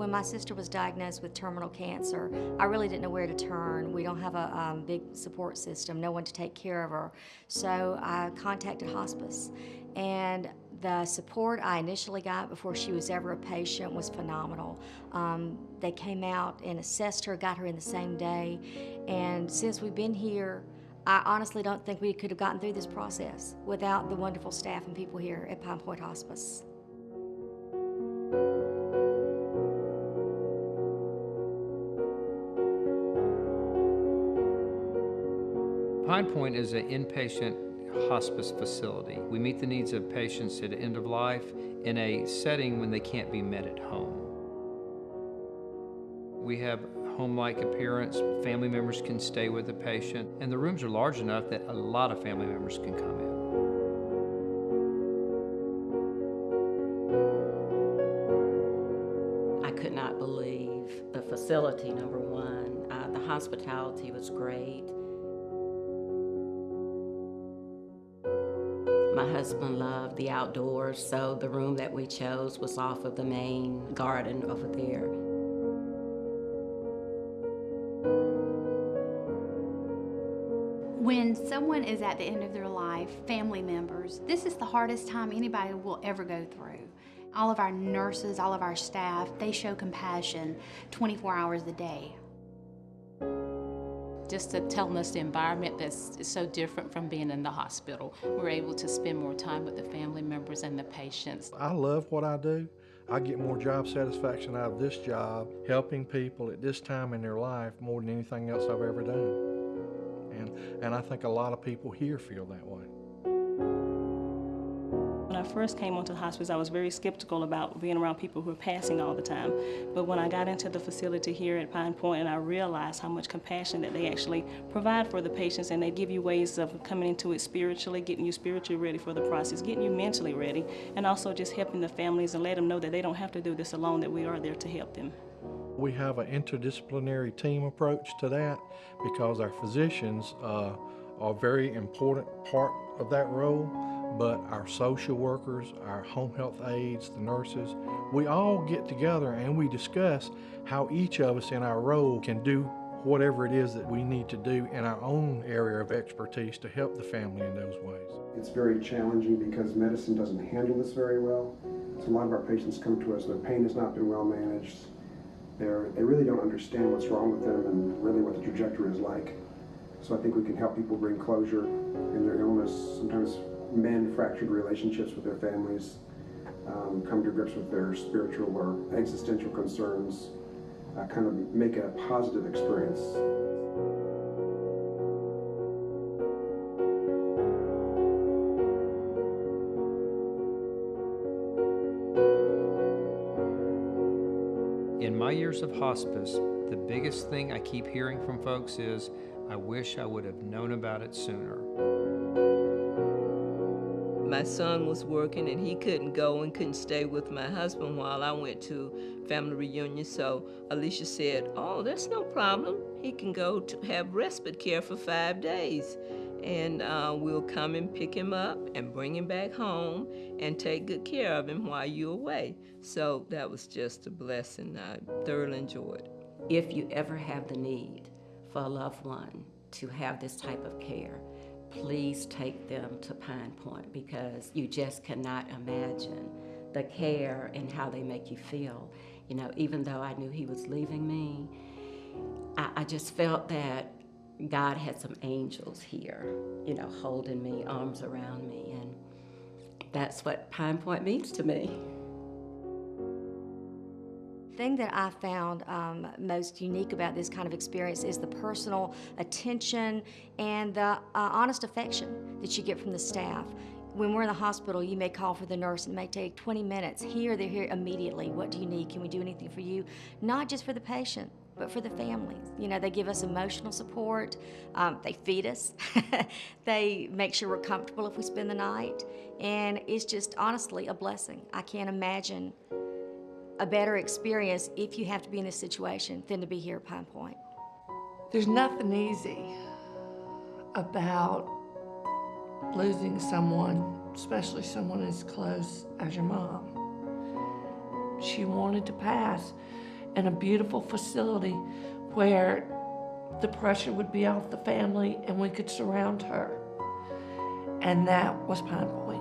When my sister was diagnosed with terminal cancer, I really didn't know where to turn. We don't have a big support system, no one to take care of her. So I contacted hospice, and the support I initially got before she was ever a patient was phenomenal. They came out and assessed her, got her in the same day, and since we've been here, I honestly don't think we could have gotten through this process without the wonderful staff and people here at Pointe Hospice. Pointe is an inpatient hospice facility. We meet the needs of patients at the end of life in a setting when they can't be met at home. We have home-like appearance. Family members can stay with the patient, and the rooms are large enough that a lot of family members can come in. I could not believe the facility, number one. The hospitality was great. My husband loved the outdoors, so the room that we chose was off of the main garden over there. When someone is at the end of their life, family members, this is the hardest time anybody will ever go through. All of our nurses, all of our staff, they show compassion 24 hours a day. Just to telling us the environment that's so different from being in the hospital. We're able to spend more time with the family members and the patients. I love what I do. I get more job satisfaction out of this job, helping people at this time in their life more than anything else I've ever done. And I think a lot of people here feel that way. When I first came onto the hospice, I was very skeptical about being around people who are passing all the time. But when I got into the facility here at Pointe, and I realized how much compassion that they actually provide for the patients, and they give you ways of coming into it spiritually, getting you spiritually ready for the process, getting you mentally ready, and also just helping the families and let them know that they don't have to do this alone, that we are there to help them. We have an interdisciplinary team approach to that because our physicians are a very important part of that role, but our social workers, our home health aides, the nurses, we all get together and we discuss how each of us in our role can do whatever it is that we need to do in our own area of expertise to help the family in those ways. It's very challenging because medicine doesn't handle this very well. So a lot of our patients come to us, their pain has not been well managed. They really don't understand what's wrong with them and really what the trajectory is like. So I think we can help people bring closure in their illness. Sometimes men fractured relationships with their families, come to grips with their spiritual or existential concerns, kind of make it a positive experience. In my years of hospice, the biggest thing I keep hearing from folks is, I wish I would have known about it sooner. My son was working and he couldn't go and couldn't stay with my husband while I went to family reunion. So Alicia said, oh, that's no problem. He can go to have respite care for 5 days. And we'll come and pick him up and bring him back home and take good care of him while you're away. So that was just a blessing. I thoroughly enjoyed it. If you ever have the need for a loved one to have this type of care, please take them to Pointe because you just cannot imagine the care and how they make you feel. You know, even though I knew he was leaving me, I just felt that God had some angels here, you know, holding me, arms around me, and that's what Pointe means to me. The thing that I found most unique about this kind of experience is the personal attention and the honest affection that you get from the staff. When we're in the hospital, you may call for the nurse and it may take 20 minutes. Here, they're here immediately. What do you need? Can we do anything for you? Not just for the patient, but for the families. You know, they give us emotional support. They feed us. They make sure we're comfortable if we spend the night. And it's just honestly a blessing. I can't imagine a better experience if you have to be in this situation than to be here at Pointe. There's nothing easy about losing someone, especially someone as close as your mom. She wanted to pass, in a beautiful facility where the pressure would be off the family and we could surround her. And that was Pine Point.